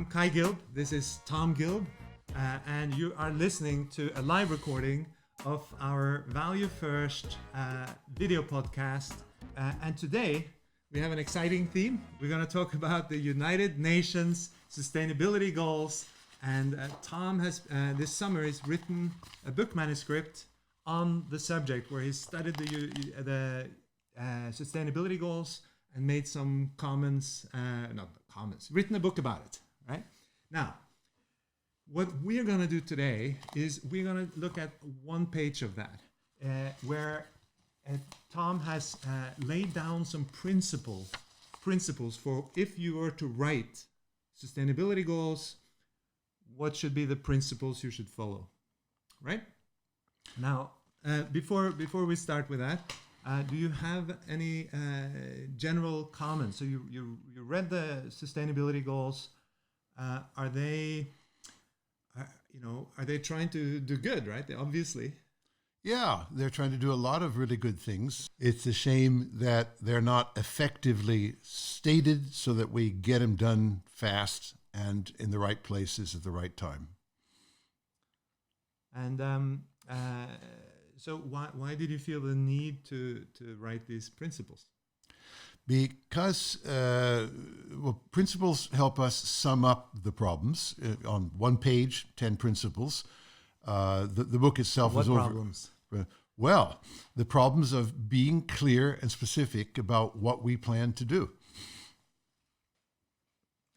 I'm Kai Gilb. This is Tom Gilb. And you are listening to a live recording of our ValueFirst Video Podcast. And today we have an exciting theme. We're going to talk about the United Nations Sustainability Goals. And Tom has, this summer, has written a book manuscript on the subject where he studied the sustainability goals and made some comments, written a book about it, right? Now, what we're going to do today is we're going to look at one page of that, where Tom has laid down some principles for if you were to write sustainability goals, what should be the principles you should follow, right? Now, before we start with that, do you have any general comments? So you read the sustainability goals. Are they trying to do good, right? Obviously. Yeah, they're trying to do a lot of really good things. It's a shame that they're not effectively stated so that we get them done fast and in the right places at the right time. And so why did you feel the need to write these principles? Because principles help us sum up the problems. On one page, 10 principles. The book itself is over. What problems? Well, the problems of being clear and specific about what we plan to do.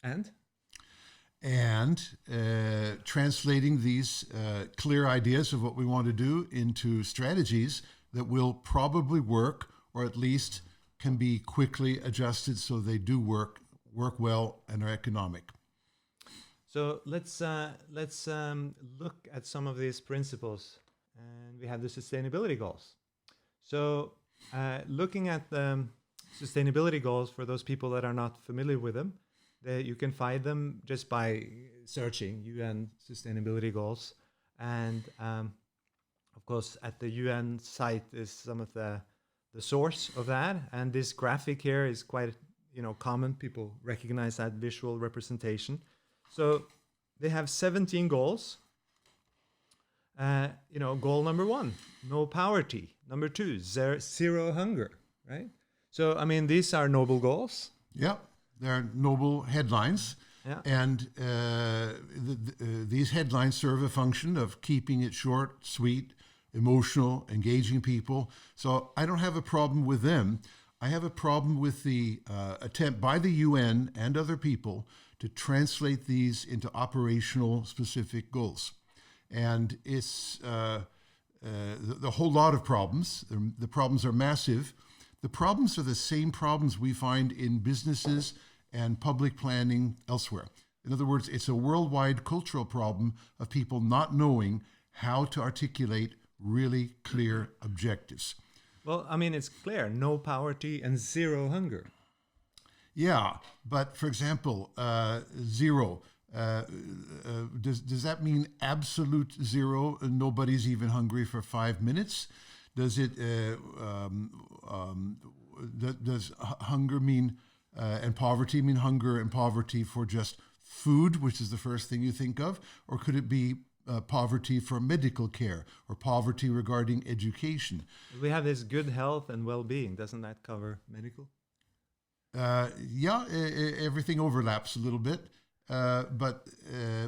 And translating these clear ideas of what we want to do into strategies that will probably work, or at least can be quickly adjusted so they do work well and are economic. So let's look at some of these principles, and we have the sustainability goals. So looking at the sustainability goals, for those people that are not familiar with them, you can find them just by searching UN sustainability goals. And of course, at the UN site is some of the source of that. And this graphic here is quite common. People recognize that visual representation. So they have 17 goals. Goal number 1, no poverty. Number 2, zero hunger, right? So, I mean, these are noble goals. Yeah. They're noble headlines, yeah. And these headlines serve a function of keeping it short, sweet, emotional, engaging people. So I don't have a problem with them. I have a problem with the attempt by the UN and other people to translate these into operational specific goals. And it's the whole lot of problems. The problems are massive. The problems are the same problems we find in businesses and public planning elsewhere. In other words, it's a worldwide cultural problem of people not knowing how to articulate really clear objectives. Well, I mean, it's clear, no poverty and zero hunger. Yeah, but for example, zero. Does that mean absolute zero? Nobody's even hungry for 5 minutes? Does it? Does hunger mean and poverty mean hunger and poverty for just food, which is the first thing you think of, or could it be poverty for medical care or poverty regarding education? We have this good health and well-being. Doesn't that cover medical? Yeah, everything overlaps a little bit, but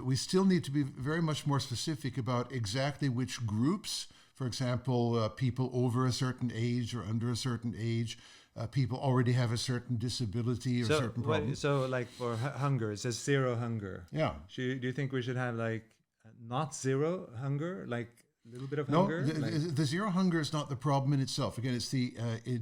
we still need to be very much more specific about exactly which groups. For example, people over a certain age or under a certain age, people already have a certain disability or certain problem. So like for hunger, it says zero hunger. Yeah. Do you think we should have like not zero hunger, like a little bit of hunger? No, the zero hunger is not the problem in itself. Again, it's the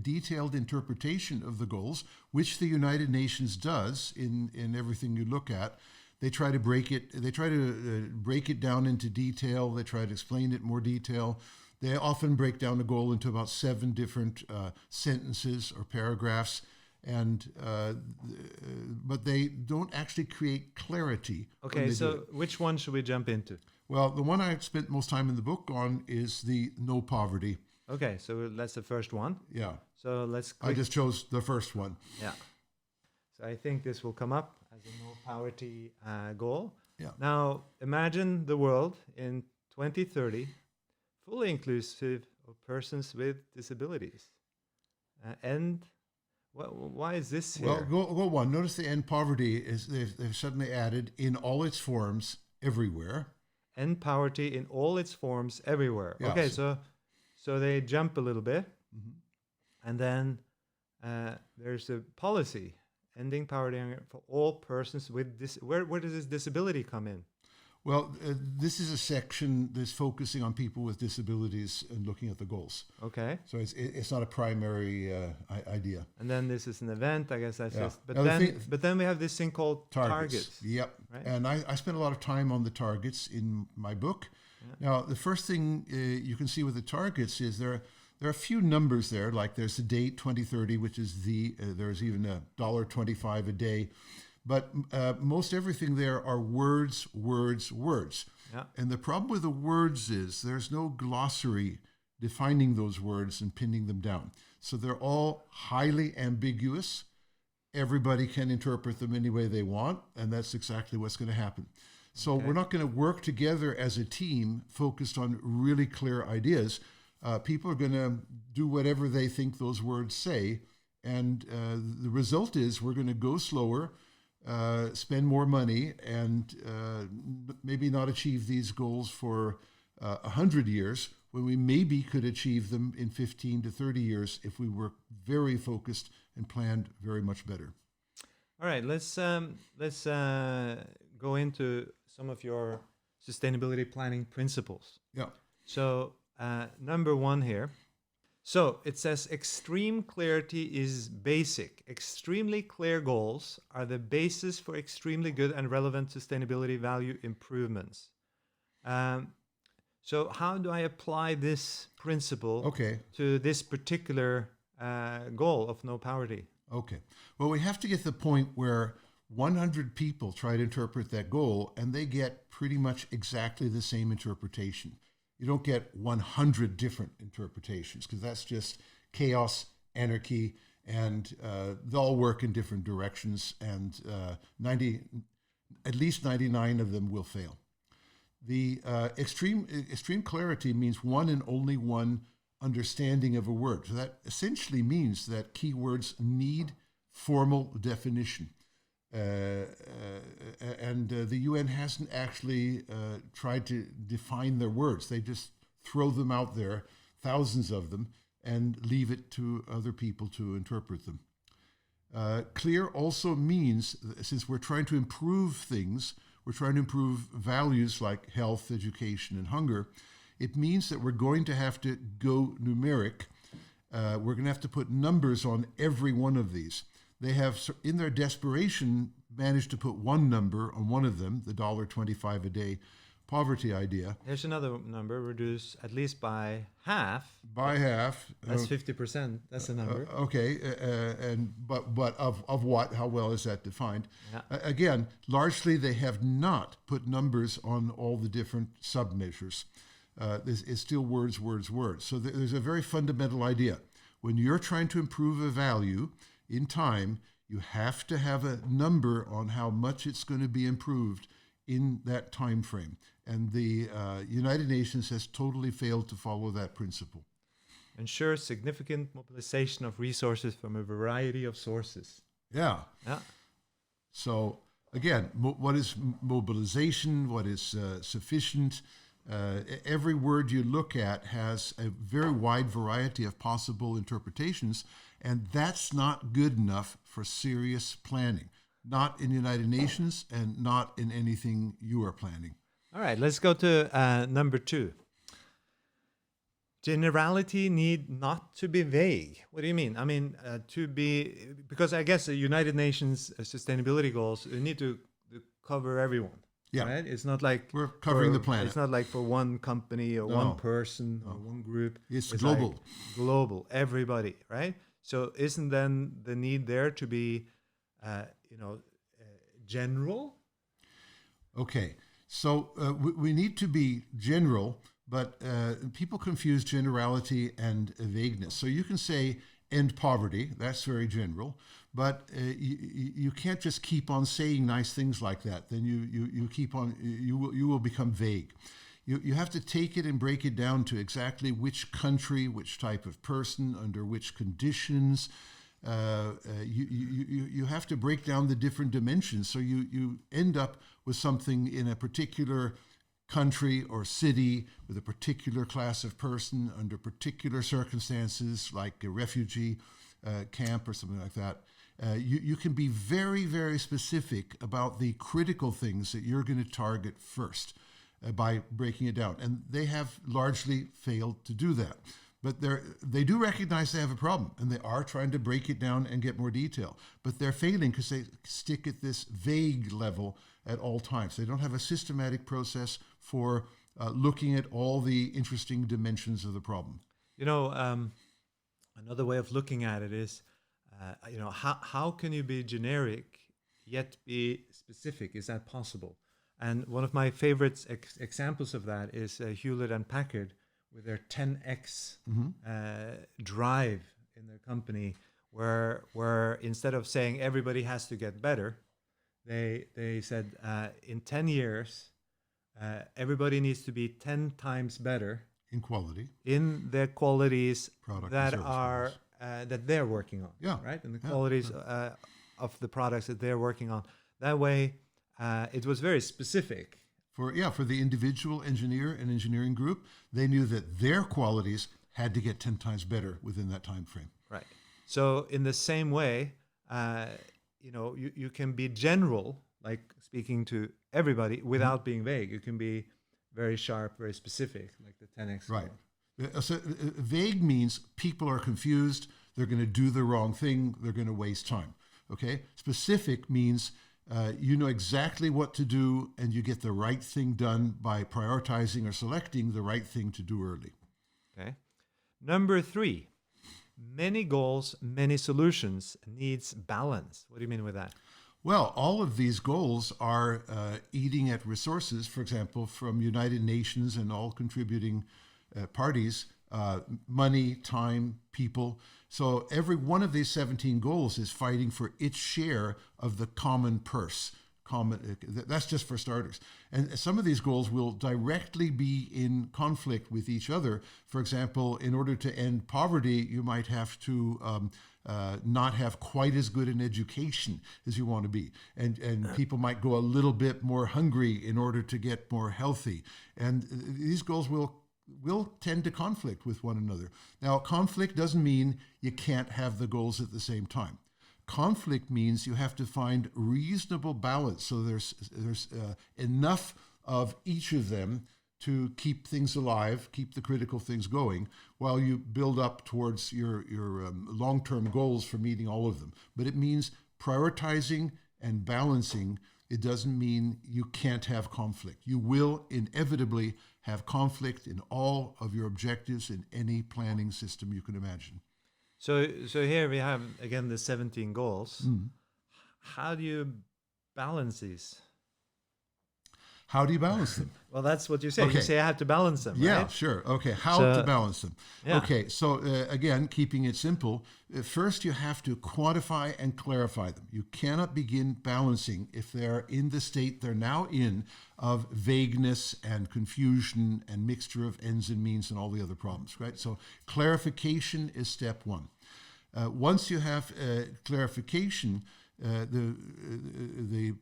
detailed interpretation of the goals, which the United Nations does in everything you look at. They try to break it. They try to break it down into detail. They try to explain it in more detail. They often break down a goal into about 7 different sentences or paragraphs, but they don't actually create clarity. Okay, so which one should we jump into? Well, the one I spent most time in the book on is the no poverty. Okay, so that's the first one. Yeah. So let's I just chose the first one. Yeah. So I think this will come up. as a no poverty goal. Yeah. Now, imagine the world in 2030, fully inclusive of persons with disabilities. And why is this here? Well, go one. Notice the end poverty is they've suddenly added in all its forms everywhere. End poverty in all its forms everywhere. Yeah, Okay, so they jump a little bit, and then there's a policy ending poverty for all persons with this. Where does this disability come in? Well, this is a section that's focusing on people with disabilities and looking at the goals. Okay. So it's not a primary idea. And then this is an event, I guess that's just. But Now, but then we have this thing called targets. Yep. Right? And I spent a lot of time on the targets in my book. Yeah. Now, the first thing you can see with the targets is there are a few numbers there, like there's the date 2030, which is there's even $1.25 a day. But most everything there are words, words, words. Yeah. And the problem with the words is there's no glossary defining those words and pinning them down. So they're all highly ambiguous. Everybody can interpret them any way they want, and that's exactly what's going to happen. So we're not going to work together as a team focused on really clear ideas. People are going to do whatever they think those words say, and the result is we're going to go slower, spend more money, and maybe not achieve these goals for 100 years, when we maybe could achieve them in 15 to 30 years if we were very focused and planned very much better. All right, let's go into some of your sustainability planning principles. Yeah. So number one here. So it says extreme clarity is basic. Extremely clear goals are the basis for extremely good and relevant sustainability value improvements. So how do I apply this principle to this particular goal of no poverty? Okay. Well, we have to get to the point where 100 people try to interpret that goal, and they get pretty much exactly the same interpretation. You don't get 100 different interpretations, because that's just chaos, anarchy, and they all work in different directions, and at least 99 of them will fail. The extreme clarity means one and only one understanding of a word. So that essentially means that keywords need formal definition. And the UN hasn't actually tried to define their words. They just throw them out there, thousands of them, and leave it to other people to interpret them. Clear also means, since we're trying to improve things, we're trying to improve values like health, education, and hunger, it means that we're going to have to go numeric. We're going to have to put numbers on every one of these. They have, in their desperation, managed to put one number on one of them, the $1.25 a day poverty idea. Here's another number, reduce at least by half. By half. That's 50%. That's the number. Okay, but of what? How well is that defined? Yeah. Again, largely they have not put numbers on all the different sub-measures. It's still words, words, words. So there's a very fundamental idea. When you're trying to improve a value in time, you have to have a number on how much it's going to be improved in that time frame. And the United Nations has totally failed to follow that principle. Ensure significant mobilization of resources from a variety of sources. Yeah. Yeah. So again, what is mobilization? What is sufficient? Every word you look at has a very wide variety of possible interpretations, and that's not good enough for serious planning. Not in the United Nations and not in anything you are planning. All right, let's go to number 2. Generality need not to be vague. What do you mean? I mean, to be, because I guess the United Nations sustainability goals need to cover everyone. Yeah. Right? It's not like we're covering the planet. It's not like for one company or one person or one group. It's global. Like global, everybody, right? So isn't then the need there to be, general? Okay. So we need to be general, but people confuse generality and vagueness. So you can say end poverty, that's very general, But you can't just keep on saying nice things like that. Then you keep on, you will become vague. You have to take it and break it down to exactly which country, which type of person, under which conditions. You have to break down the different dimensions. So you end up with something in a particular country or city with a particular class of person under particular circumstances, like a refugee camp or something like that. You can be very, very specific about the critical things that you're going to target first by breaking it down. And they have largely failed to do that. But they do recognize they have a problem, and they are trying to break it down and get more detail. But they're failing because they stick at this vague level at all times. They don't have a systematic process for looking at all the interesting dimensions of the problem. Another way of looking at it is, how can you be generic yet be specific? Is that possible? And one of my favorite examples of that is Hewlett and Packard with their 10x drive in their company, where instead of saying everybody has to get better, they said in 10 years, everybody needs to be 10 times better in quality, in the qualities product that are that they're working on. Yeah, right, and the qualities of the products that they're working on. That way, it was very specific. For the individual engineer and engineering group, they knew that their qualities had to get 10 times better within that time frame. Right. So in the same way, you can be general, like speaking to everybody, without being vague. You can be very sharp, very specific, like the 10x. Right. So vague means people are confused. They're going to do the wrong thing. They're going to waste time. Okay. Specific means you know exactly what to do, and you get the right thing done by prioritizing or selecting the right thing to do early. Okay. Number 3, many goals, many solutions needs balance. What do you mean with that? Well, all of these goals are eating at resources, for example, from United Nations and all contributing parties, money, time, people. So every one of these 17 goals is fighting for its share of the common purse. That's just for starters. And some of these goals will directly be in conflict with each other. For example, in order to end poverty, you might have to not have quite as good an education as you want to be. And people might go a little bit more hungry in order to get more healthy. And these goals will tend to conflict with one another. Now, conflict doesn't mean you can't have the goals at the same time. Conflict means you have to find reasonable balance. So there's enough of each of them to keep things alive, keep the critical things going, while you build up towards your long-term goals for meeting all of them. But it means prioritizing and balancing. It doesn't mean you can't have conflict. You will inevitably have conflict in all of your objectives in any planning system you can imagine. So here we have, again, the 17 goals. How do you balance these? How do you balance them? Well, that's what you say. Okay. You say I have to balance them, Yeah, right? sure. Okay, how to balance them. Yeah. Okay, so again, keeping it simple, first you have to quantify and clarify them. You cannot begin balancing if they're in the state they're now in of vagueness and confusion and mixture of ends and means and all the other problems, right? So clarification is step one. Once you have clarification, the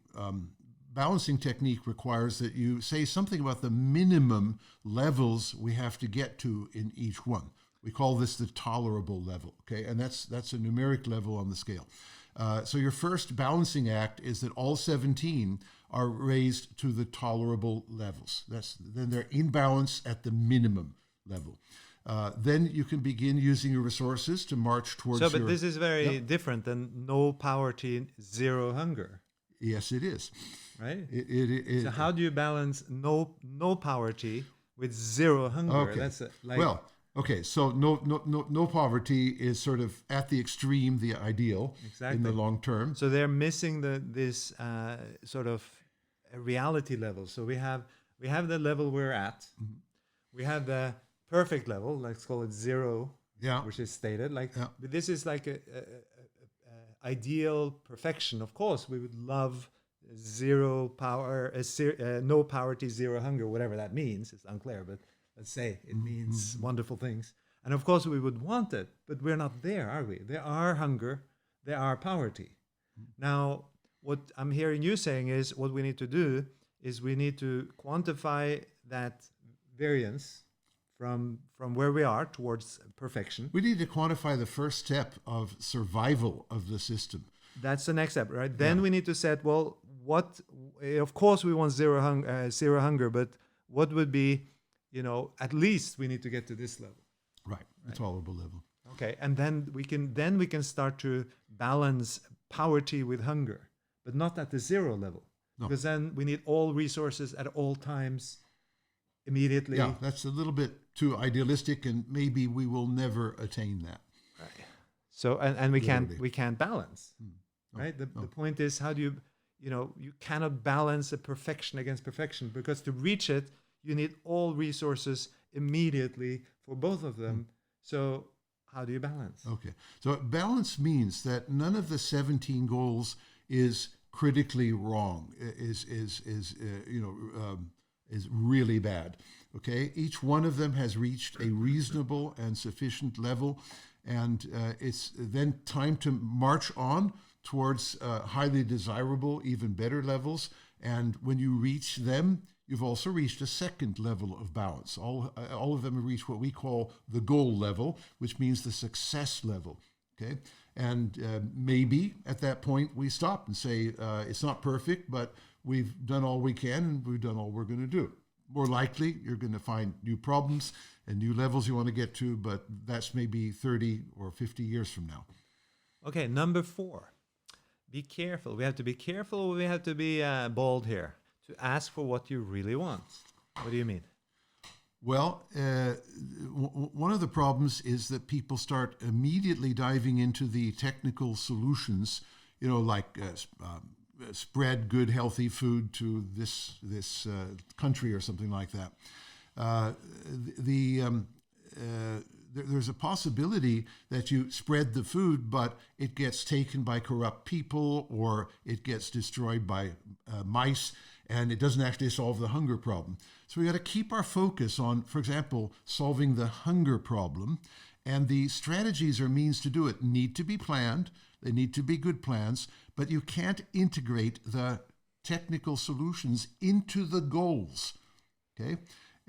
balancing technique requires that you say something about the minimum levels we have to get to in each one. We call this the tolerable level, okay? And that's a numeric level on the scale. So your first balancing act is that all 17 are raised to the tolerable levels. Then they're in balance at the minimum level. Then you can begin using your resources to march towards but this is very different than no poverty, zero hunger. Yes, it is. Right? It so how do you balance no poverty with zero hunger? Okay. That's so no poverty is sort of at the extreme, the ideal in the long term. So they're missing this sort of reality level. So we have the level we're at. Mm-hmm. We have the perfect level, let's call it zero, which is stated. But this is like ideal perfection, of course, we would love zero power, no poverty, zero hunger, whatever that means. It's unclear, but let's say it means wonderful things. And of course, we would want it, but we're not there, are we? There are hunger, there are poverty. Now, what I'm hearing you saying is what we need to do is we need to quantify that variance from where we are towards perfection. We need to quantify the first step of survival of the system. That's the next step, right? Then we need to set, well, what, of course we want zero hunger, but what would be, at least we need to get to this level. Right, a tolerable level. Okay, and then we can start to balance poverty with hunger, but not at the zero level. No. Because then we need all resources at all times immediately. Yeah, that's a little bit too idealistic, and maybe we will never attain that. Right. So and we can't balance. Right? The point is, how do you cannot balance a perfection against perfection, because to reach it you need all resources immediately for both of them. So how do you balance? Okay. So balance means that none of the 17 goals is critically wrong, is really bad. Okay. Each one of them has reached a reasonable and sufficient level, and it's then time to march on towards highly desirable, even better levels. And when you reach them, you've also reached a second level of balance. All of them have reached what we call the goal level, which means the success level. Okay, and maybe at that point we stop and say it's not perfect, but we've done all we can and we've done all we're going to do. More likely, you're going to find new problems and new levels you want to get to, but that's maybe 30 or 50 years from now. Okay, number 4. Be careful. We have to be careful. We have to be bold here to ask for what you really want. What do you mean? Well, one of the problems is that people start immediately diving into the technical solutions, like spread good, healthy food to this country or something like that. There's a possibility that you spread the food, but it gets taken by corrupt people, or it gets destroyed by mice, and it doesn't actually solve the hunger problem. So we got to keep our focus on, for example, solving the hunger problem, and the strategies or means to do it need to be planned. They need to be good plans, but you can't integrate the technical solutions into the goals. Okay.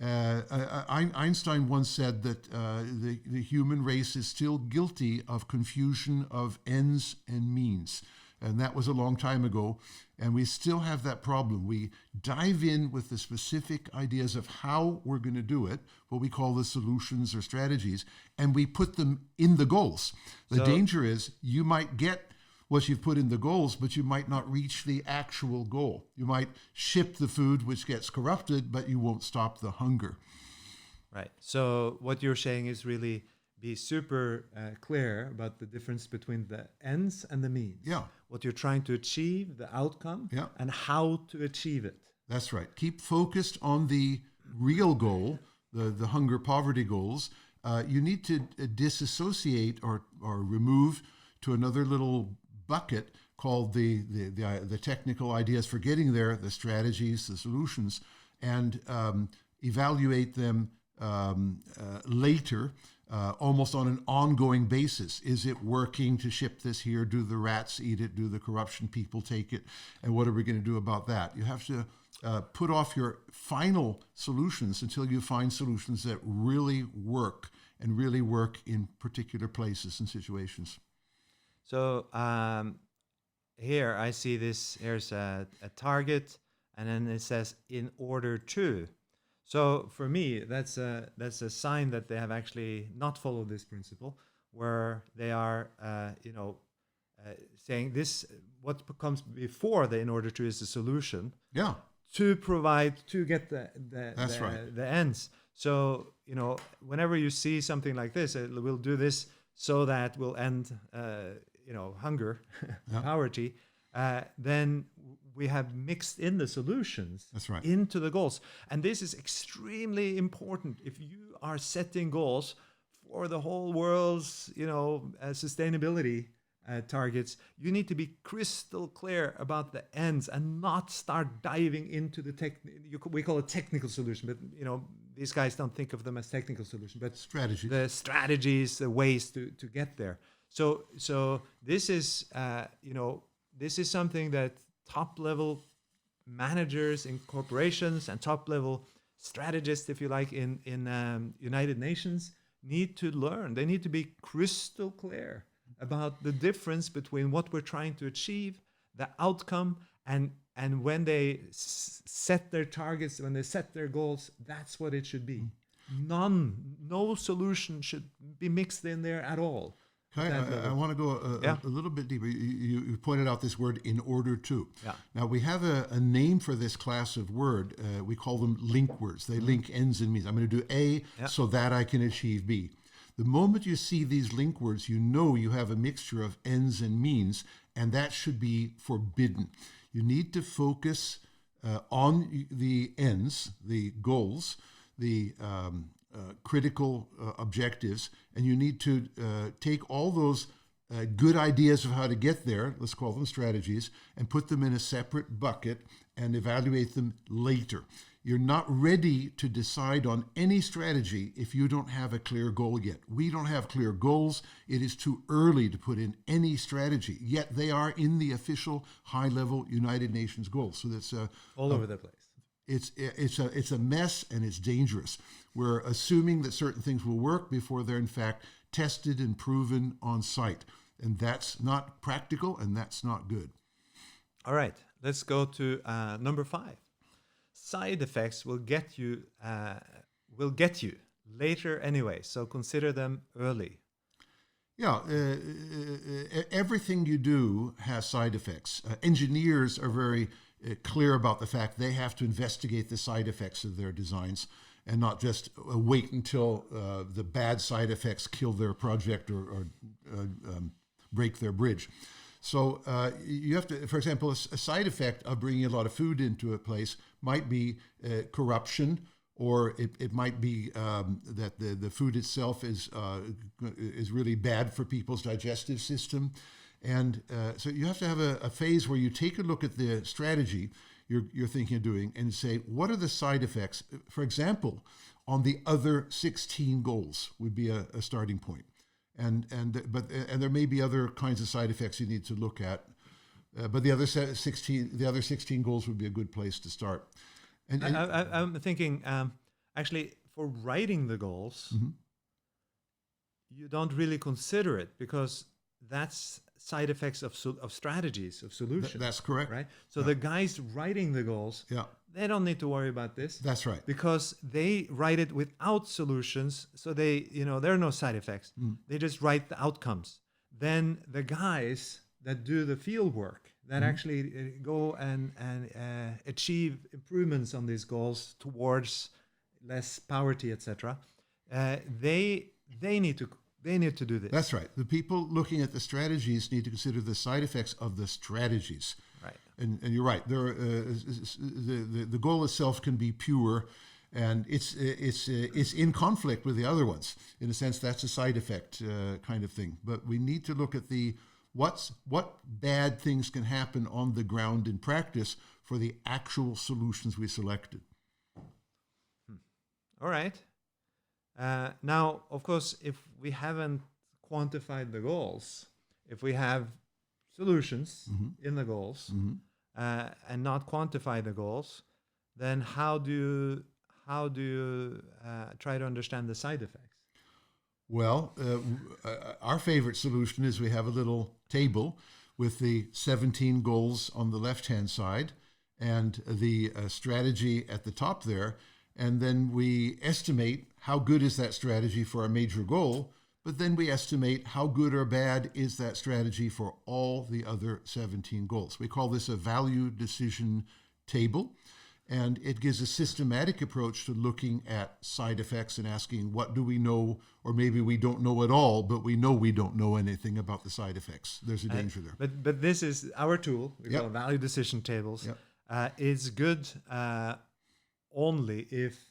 Einstein once said that the human race is still guilty of confusion of ends and means. And that was a long time ago. And we still have that problem. We dive in with the specific ideas of how we're going to do it, what we call the solutions or strategies, and we put them in the goals. The danger is you might get what you've put in the goals, but you might not reach the actual goal. You might ship the food which gets corrupted, but you won't stop the hunger. Right. So what you're saying is really be super clear about the difference between the ends and the means. Yeah. What you're trying to achieve, the outcome, and how to achieve it. That's right. Keep focused on the real goal, the hunger poverty goals. You need to disassociate or remove to another little bucket called the technical ideas for getting there, the strategies, the solutions, and evaluate them later, almost on an ongoing basis. Is it working to ship this here? Do the rats eat it? Do the corruption people take it? And what are we going to do about that? You have to put off your final solutions until you find solutions that really work and really work in particular places and situations. So here I see this, here's a target, and then it says in order to. So for me, that's a sign that they have actually not followed this principle, where they are, saying this, what comes before the in order to is the solution. Yeah. To get the ends. So, whenever you see something like this, we'll do this so that we'll end, hunger, poverty. Then we have mixed in the solutions into the goals. And this is extremely important. If you are setting goals for the whole world's, sustainability, targets, you need to be crystal clear about the ends and not start diving into the we call it technical solution, but these guys don't think of them as technical solution, but Strategies. The strategies, the ways to get there. So this is this is something that top level managers in corporations and top level strategists, if you like, in United Nations need to learn. They need to be crystal clear about the difference between what we're trying to achieve, the outcome, and when they set their targets, when they set their goals, that's what it should be. No solution should be mixed in there at all. I want to go a little bit deeper. You pointed out this word, in order to. Yeah. Now, we have a name for this class of word. We call them link words. They link ends and means. I'm going to do A so that I can achieve B. The moment you see these link words, you know you have a mixture of ends and means, and that should be forbidden. You need to focus on the ends, the goals, the critical objectives, and you need to take all those good ideas of how to get there, let's call them strategies, and put them in a separate bucket and evaluate them later. You're not ready to decide on any strategy if you don't have a clear goal yet. We don't have clear goals. It is too early to put in any strategy, yet they are in the official high-level United Nations goals. So that's all over the place. It's a mess, and it's dangerous. We're assuming that certain things will work before they're in fact tested and proven on site. And that's not practical, and that's not good. All right, let's go to number 5. Side effects will get you later anyway, so consider them early. Yeah, everything you do has side effects. Engineers are very clear about the fact they have to investigate the side effects of their designs and not just wait until the bad side effects kill their project or break their bridge. So you have to, for example, a side effect of bringing a lot of food into a place might be corruption, or it might be that the food itself is really bad for people's digestive system. And so you have to have a phase where you take a look at the strategy you're thinking of doing and say, what are the side effects? For example, on the other 16 goals would be a starting point. And there may be other kinds of side effects you need to look at, but the other 16 goals would be a good place to start. And I'm thinking actually for writing the goals, you don't really consider it because that's side effects of strategies, of solutions. That's correct. Right. So the guys writing the goals, they don't need to worry about this. That's right. Because they write it without solutions. So there are no side effects. They just write the outcomes. Then the guys that do the field work, that actually go and achieve improvements on these goals towards less poverty, etc. They need to do this. That's right. The people looking at the strategies need to consider the side effects of the strategies. Right. And you're right. The goal itself can be pure, and it's in conflict with the other ones. In a sense, that's a side effect kind of thing. But we need to look at what bad things can happen on the ground in practice for the actual solutions we selected. All right. Now, of course, if we haven't quantified the goals, if we have solutions in the goals and not quantify the goals, then how do you try to understand the side effects? Well, our favorite solution is we have a little table with the 17 goals on the left-hand side and the strategy at the top there. And then we estimate how good is that strategy for a major goal, but then we estimate how good or bad is that strategy for all the other 17 goals. We call this a value decision table, and it gives a systematic approach to looking at side effects and asking what do we know, or maybe we don't know at all, but we know we don't know anything about the side effects. There's a danger there. But this is our tool. We call it value decision tables. It's good only if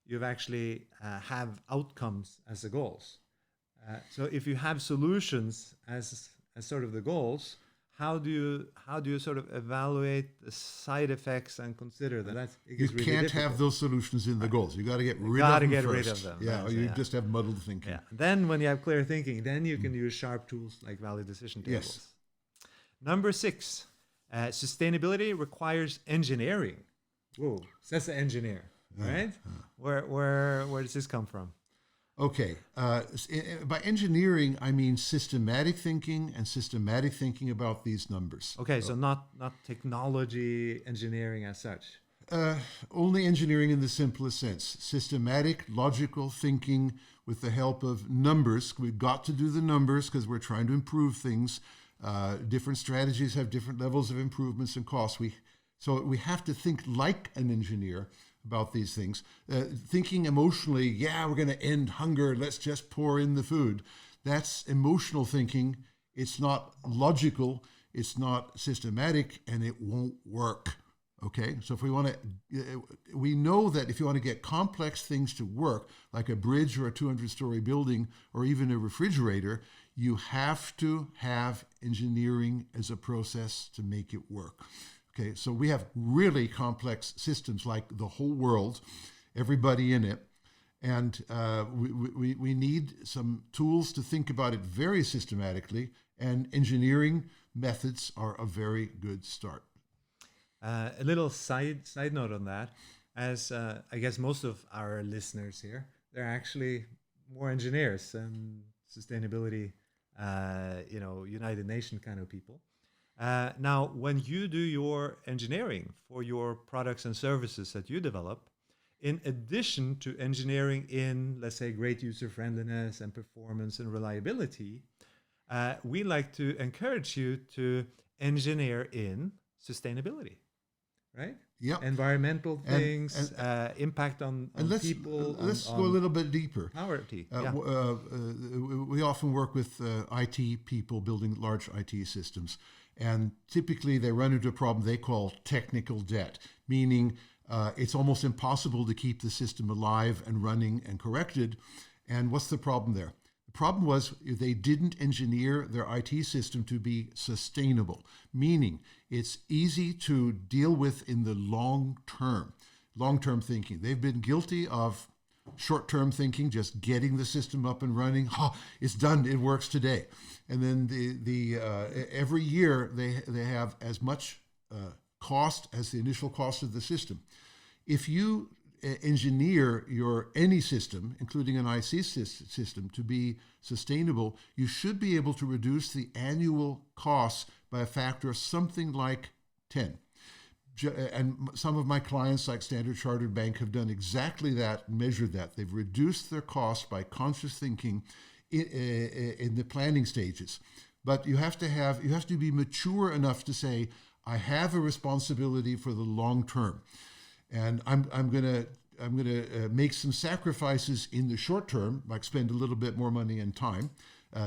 you've actually have outcomes as the goals. So if you have solutions as as sort of the goals, how do you sort of evaluate the side effects and consider that? You can't have those solutions in the goals. You got to get rid of them. Yeah, or you just have muddled thinking. Yeah. Then when you have clear thinking, then you can use sharp tools like value decision tables. Yes. Number 6, sustainability requires engineering. Whoa, says the engineer, right? Where does this come from? Okay. By engineering, I mean systematic thinking and systematic thinking about these numbers. Okay, so not technology engineering as such. Only engineering in the simplest sense. Systematic, logical thinking with the help of numbers. We've got to do the numbers because we're trying to improve things. Different strategies have different levels of improvements and costs. So we have to think like an engineer about these things. Thinking emotionally, we're going to end hunger, let's just pour in the food. That's emotional thinking. It's not logical, it's not systematic, and it won't work. Okay, so if we know that if you want to get complex things to work, like a bridge or a 200-story building or even a refrigerator, you have to have engineering as a process to make it work. Okay, so we have really complex systems like the whole world, everybody in it, and we need some tools to think about it very systematically, and engineering methods are a very good start. A little side note on that, as I guess most of our listeners here, they're actually more engineers and sustainability, United Nations kind of people. Now, when you do your engineering for your products and services that you develop, in addition to engineering in, let's say, great user friendliness and performance and reliability, we like to encourage you to engineer in sustainability, right? Yeah. Environmental things, impact on people. Let's go a little bit deeper. Poverty. We often work with IT people building large IT systems. And typically they run into a problem they call technical debt, meaning it's almost impossible to keep the system alive and running and corrected. And what's the problem there? The problem was they didn't engineer their IT system to be sustainable, meaning it's easy to deal with in the long-term thinking. They've been guilty of short-term thinking, just getting the system up and running. It's done, it works today. And then every year they have as much cost as the initial cost of the system. If you engineer any system, including an IC system, to be sustainable, you should be able to reduce the annual costs by a factor of something like 10. And some of my clients, like Standard Chartered Bank, have done exactly that, measured that. They've reduced their cost by conscious thinking in the planning stages. But you have to be mature enough to say, I have a responsibility for the long term, and I'm gonna make some sacrifices in the short term, like spend a little bit more money and time,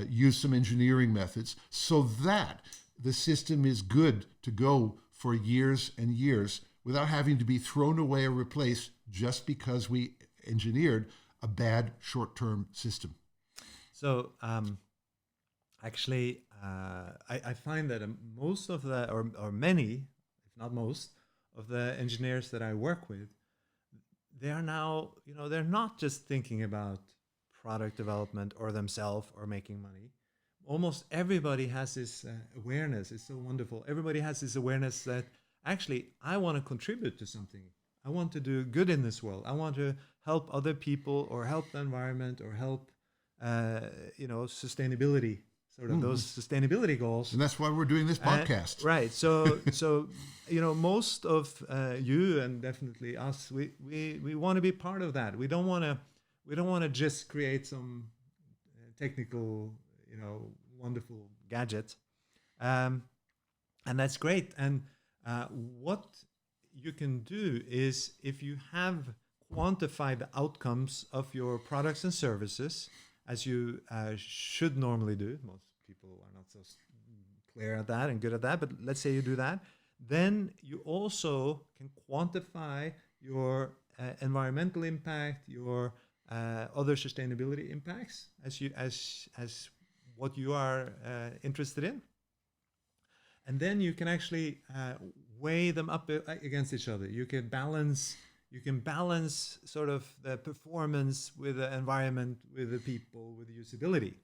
use some engineering methods, so that the system is good to go for years and years without having to be thrown away or replaced just because we engineered a bad short-term system. So actually, I find that most of the, or many, if not most, of the engineers that I work with, they are now, they're not just thinking about product development or themselves or making money. Almost everybody has this awareness. It's so wonderful. Everybody has this awareness that actually I want to contribute to something. I want to do good in this world. I want to help other people or help the environment or help, sustainability, sort of those sustainability goals. And that's why we're doing this podcast. Right. So most of you and definitely us, we want to be part of that. We don't want to just create some technical, wonderful gadget. And that's great. And what you can do is, if you have quantified the outcomes of your products and services, as you should normally do, most people are not so clear at that and good at that, but let's say you do that, then you also can quantify your environmental impact, your other sustainability impacts, as what you are interested in. And then you can actually weigh them up against each other. You can balance sort of the performance with the environment, with the people, with the usability,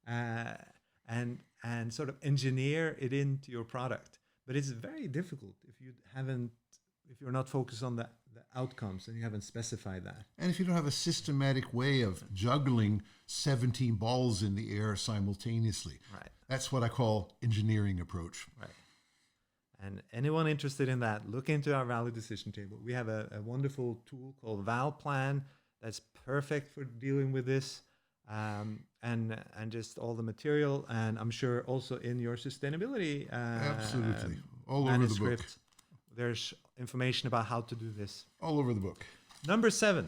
and sort of engineer it into your product. But it's very difficult if you're not focused on the outcomes and you haven't specified that. And if you don't have a systematic way of juggling 17 balls in the air simultaneously. Right. That's what I call engineering approach. Right. And anyone interested in that, look into our value decision table. We have a wonderful tool called ValPlan that's perfect for dealing with this, and just all the material. And I'm sure also in your sustainability Absolutely. All over the book. There's information about how to do this. All over the book. Number 7,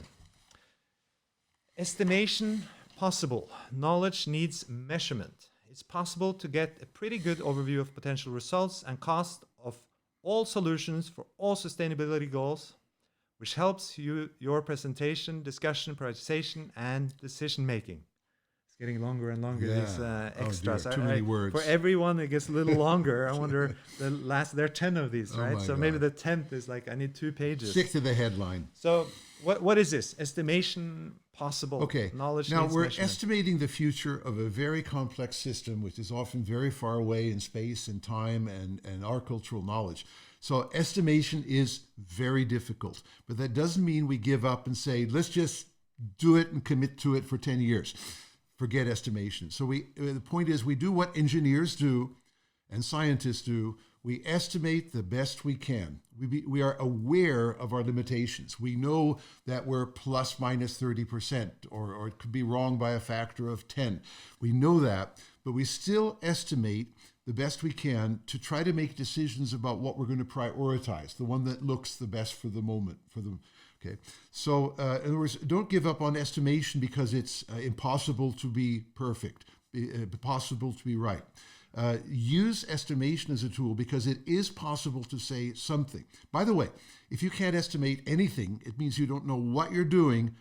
estimation possible. Knowledge needs measurement. It's possible to get a pretty good overview of potential results and cost of all solutions for all sustainability goals, which helps your presentation, discussion, prioritization, and decision making. It's getting longer and longer, these extras. Oh dear, too many words. For everyone, it gets a little longer. I wonder, there are 10 of these, right? So maybe the 10th is like, I need 2 pages. Stick to the headline. So what is this? Estimation possible. Okay. Knowledge now needs we're measurement. estimating the future of a very complex system, which is often very far away in space and time and our cultural knowledge. So estimation is very difficult, but that doesn't mean we give up and say, let's just do it and commit to it for 10 years. Forget estimation. So the point is, we do what engineers do and scientists do. We estimate the best we can. We are aware of our limitations. We know that we're plus minus 30%, or it could be wrong by a factor of 10. We know that, but we still estimate the best we can to try to make decisions about what we're going to prioritize, the one that looks the best for the moment, okay? So in other words, don't give up on estimation because it's impossible to be perfect, impossible to be right. Use estimation as a tool because it is possible to say something. By the way, if you can't estimate anything, it means you don't know what you're doing.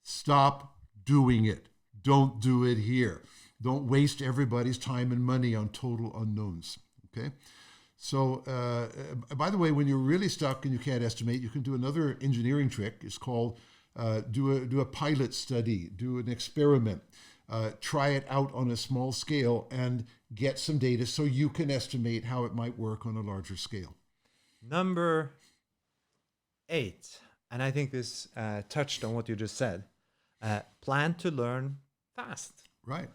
Stop doing it. Don't do it here. Don't waste everybody's time and money on total unknowns, okay? So, by the way, when you're really stuck and you can't estimate, you can do another engineering trick. It's called do a pilot study, do an experiment, try it out on a small scale and get some data so you can estimate how it might work on a larger scale. Number 8, and I think this touched on what you just said, plan to learn fast. Right.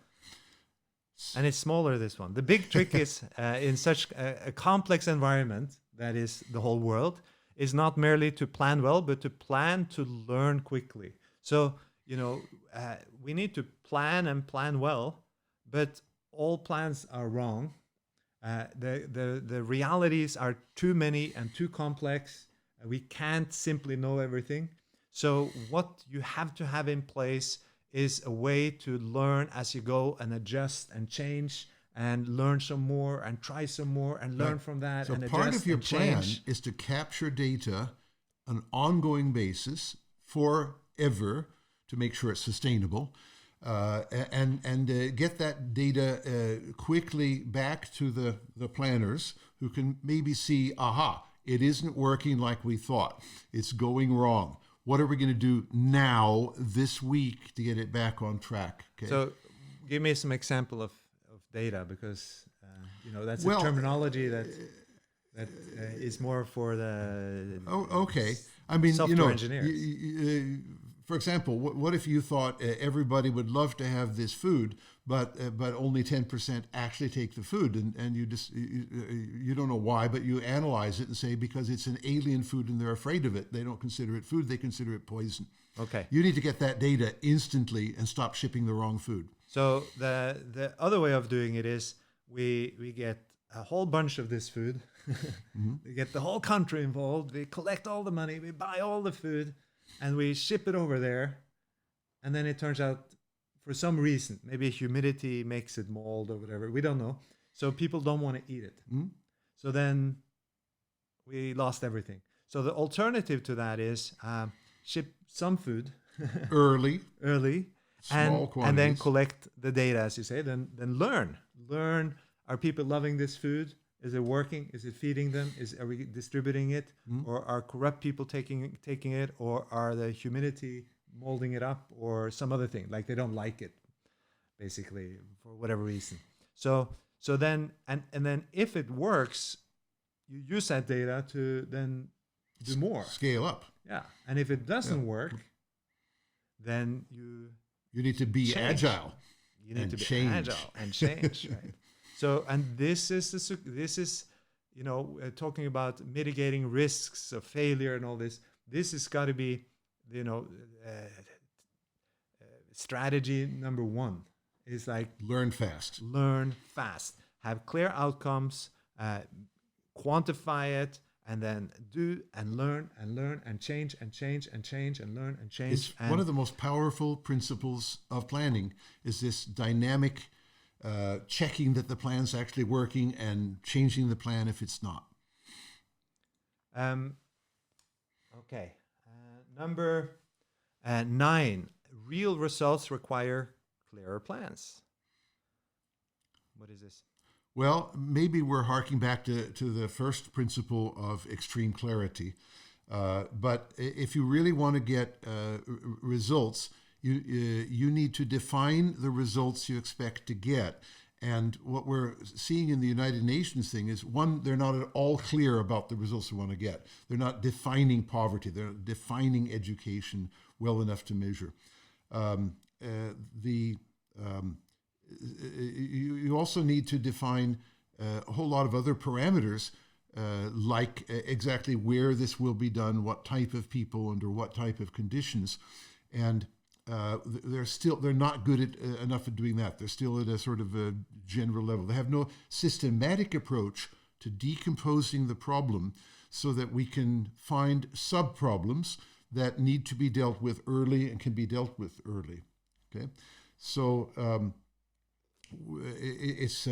And it's smaller, this one. The big trick is in such a complex environment that is the whole world, is not merely to plan well, but to plan to learn quickly. So, we need to plan and plan well, but all plans are wrong. The realities are too many and too complex. We can't simply know everything. So what you have to have in place is a way to learn as you go and adjust and change and learn some more and try some more and learn from that. So and part adjust of your and plan change. is to capture data on an ongoing basis forever to make sure it's sustainable, and get that data quickly back to the planners who can maybe see, aha, it isn't working like we thought. It's going wrong. What are we going to do now, this week, to get it back on track? Okay. So give me some example of data, because that's a terminology that is more for the okay. I mean, software engineers. For example, what if you thought everybody would love to have this food, but only 10% actually take the food, and you don't know why, but you analyze it and say because it's an alien food and they're afraid of it, they don't consider it food, they consider it poison. Okay. You need to get that data instantly and stop shipping the wrong food. So the other way of doing it is we get a whole bunch of this food, we get the whole country involved, we collect all the money, we buy all the food, and we ship it over there, and then it turns out, for some reason, maybe humidity makes it mold or whatever, we don't know. So people don't want to eat it. So then we lost everything. So the alternative to that is ship some food early, Small and quantities. then collect the data, as you say. Then learn. Are people loving this food? Is it working? Is it feeding them? Are we distributing it? Or are corrupt people taking it? Or are the humidity molding it up? Or some other thing, like they don't like it, basically, for whatever reason. So then if it works, you use that data to then do more. Scale up. Yeah. And if it doesn't work, then you need to be change. agile. You need to be change. agile and change, right? So, and this is talking about mitigating risks of failure and all this. This has got to be, strategy number one. Is like learn fast. Have clear outcomes, quantify it, and then do and learn and change and learn and change. It's one of the most powerful principles of planning is this dynamic checking that the plan's actually working and changing the plan if it's not. Okay. Number 9. Real results require clearer plans. What is this? Well, maybe we're harking back to the first principle of extreme clarity. But if you really want to get results, you need to define the results you expect to get. And what we're seeing in the United Nations thing is, one, they're not at all clear about the results we want to get. They're not defining poverty. They're not defining education well enough to measure. You also need to define a whole lot of other parameters, like exactly where this will be done, what type of people, under what type of conditions, and they're not good at enough at doing that. They're still at a sort of a general level. They have no systematic approach to decomposing the problem so that we can find sub-problems that need to be dealt with early and can be dealt with early. Okay, so it's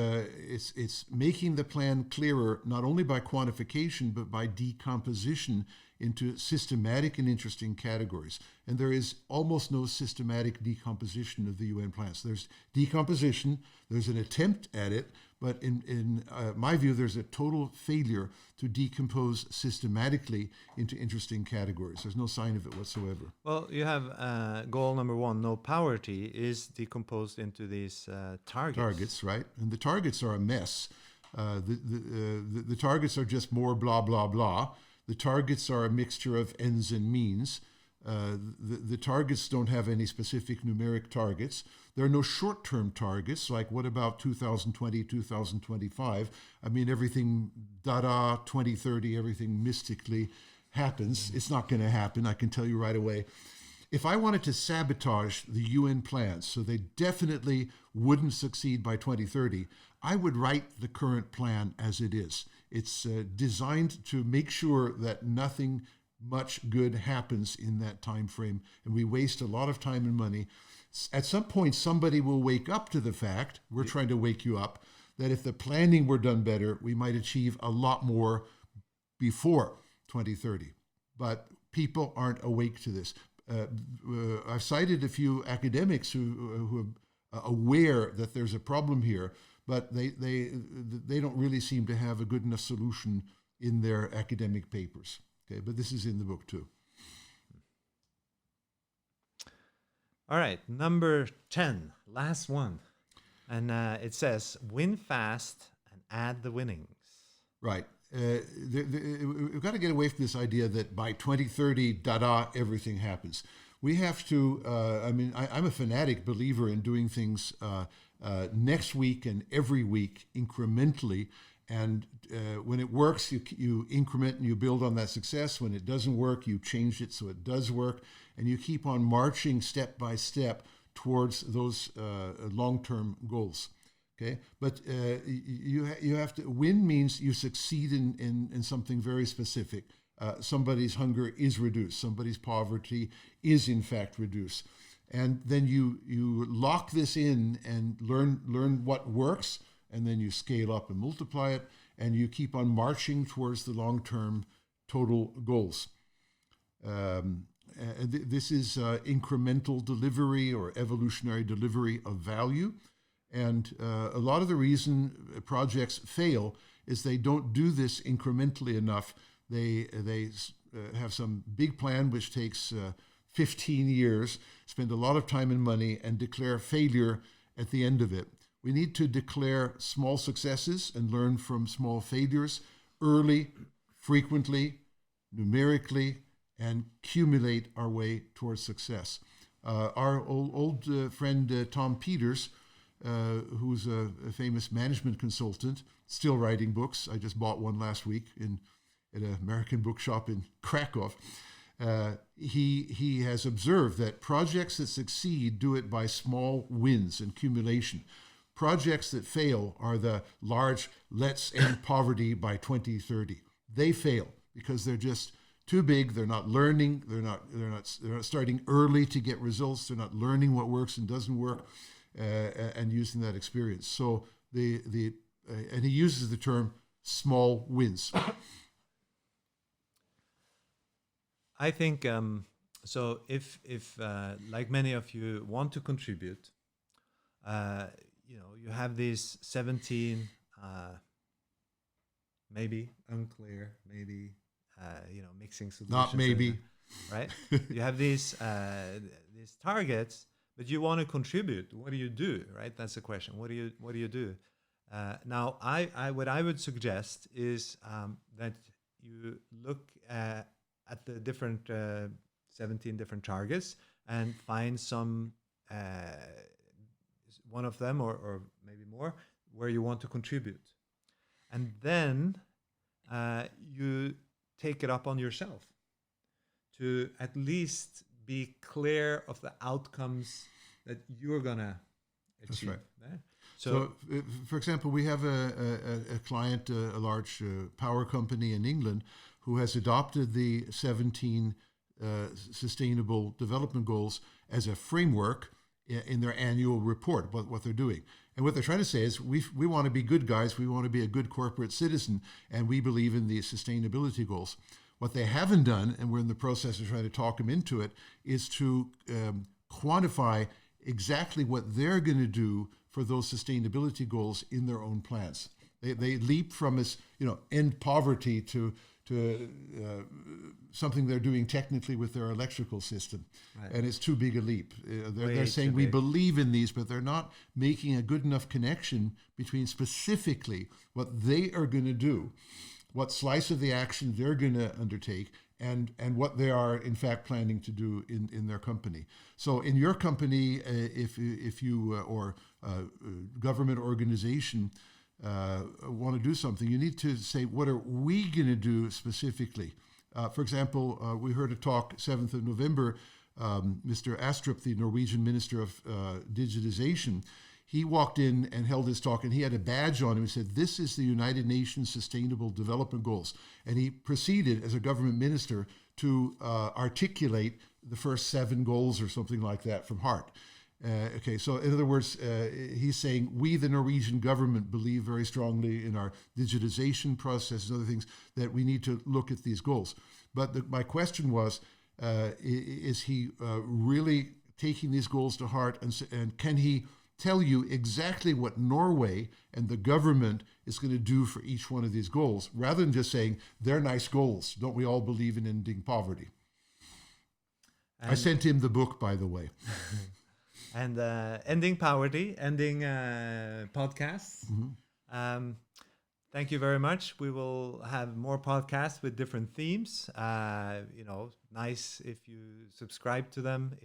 making the plan clearer not only by quantification but by decomposition into systematic and interesting categories. And there is almost no systematic decomposition of the UN plans. There's decomposition, there's an attempt at it, but in my view, there's a total failure to decompose systematically into interesting categories. There's no sign of it whatsoever. Well, you have goal number 1, no poverty, is decomposed into these targets. Targets, right? And the targets are a mess. The targets are just more blah, blah, blah. The targets are a mixture of ends and means. The targets don't have any specific numeric targets. There are no short-term targets, like what about 2020, 2025? I mean, everything, 2030, everything mystically happens. It's not going to happen, I can tell you right away. If I wanted to sabotage the UN plans so they definitely wouldn't succeed by 2030, I would write the current plan as it is. It's designed to make sure that nothing much good happens in that time frame, and we waste a lot of time and money. At some point, somebody will wake up to the fact, we're trying to wake you up, that if the planning were done better, we might achieve a lot more before 2030. But people aren't awake to this. I've cited a few academics who are aware that there's a problem here, but they don't really seem to have a good enough solution in their academic papers. Okay, but this is in the book too. All right, number 10, last one. And it says, win fast and add the winnings. Right. We've got to get away from this idea that by 2030, everything happens. We have to, I'm a fanatic believer in doing things next week and every week incrementally. And when it works, you increment and you build on that success. When it doesn't work, you change it so it does work. And you keep on marching step by step towards those long-term goals. Okay, but you have to win means you succeed in something very specific. Somebody's hunger is reduced. Somebody's poverty is in fact reduced, and then you lock this in and learn what works, and then you scale up and multiply it, and you keep on marching towards the long-term total goals. This is incremental delivery or evolutionary delivery of value. And a lot of the reason projects fail is they don't do this incrementally enough. They have some big plan which takes 15 years, spend a lot of time and money, and declare failure at the end of it. We need to declare small successes and learn from small failures early, frequently, numerically, and accumulate our way towards success. Our old friend Tom Peters, who's a famous management consultant, still writing books. I just bought one last week at an American bookshop in Krakow. He has observed that projects that succeed do it by small wins and accumulation. Projects that fail are the large, let's end poverty by 2030. They fail because they're just too big. They're not learning. They're not starting early to get results. They're not learning what works and doesn't work, and using that experience. So and he uses the term small wins. I think so. If like many of you want to contribute, you have these 17, maybe unclear, maybe mixing solutions. Not maybe, right? You have these targets, but you want to contribute. What do you do? Right? That's the question. What do you do? Now, what I would suggest is that you look at the different 17 different targets and find some one of them or maybe more where you want to contribute, and then you take it up on yourself to at least be clear of the outcomes that you're gonna achieve. That's right. So, for example, we have a client, a large power company in England, who has adopted the 17 Sustainable Development Goals as a framework in their annual report, what they're doing. And what they're trying to say is we want to be good guys, we want to be a good corporate citizen, and we believe in the sustainability goals. What they haven't done, and we're in the process of trying to talk them into it, is to quantify exactly what they're going to do for those sustainability goals in their own plans. They leap from end poverty to something they're doing technically with their electrical system. Right. And it's too big a leap. They're saying we believe in these, but they're not making a good enough connection between specifically what they are going to do, what slice of the action they're going to undertake, and what they are in fact planning to do in their company. So in your company, if you or government organization want to do something, you need to say, what are we going to do specifically? For example, we heard a talk 7th of November, Mr. Astrup, the Norwegian Minister of Digitization, he walked in and held his talk, and he had a badge on him. He said, "This is the United Nations Sustainable Development Goals." And he proceeded as a government minister to articulate the first 7 goals or something like that from heart. So in other words, he's saying we, the Norwegian government, believe very strongly in our digitization process and other things, that we need to look at these goals. But my question was, is he really taking these goals to heart, and can he tell you exactly what Norway and the government is going to do for each one of these goals, rather than just saying, they're nice goals. Don't we all believe in ending poverty? I sent him the book, by the way. And ending poverty, ending podcasts. Mm-hmm. Thank you very much. We will have more podcasts with different themes. Nice if you subscribe to them.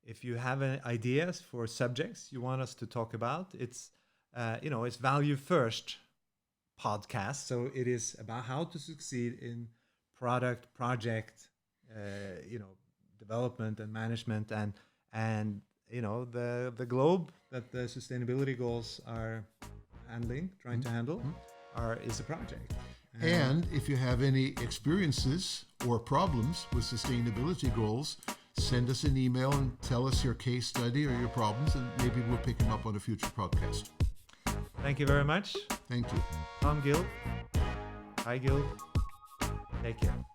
If you have any ideas for subjects you want us to talk about, it's ValueFirst Podcast. So it is about how to succeed in project, development and management, and the globe that the sustainability goals are trying to handle, is a project. And if you have any experiences or problems with sustainability goals, send us an email and tell us your case study or your problems, and maybe we'll pick them up on a future podcast. Thank you very much. Thank you. Tom Gill. Hi, Gill. Take care.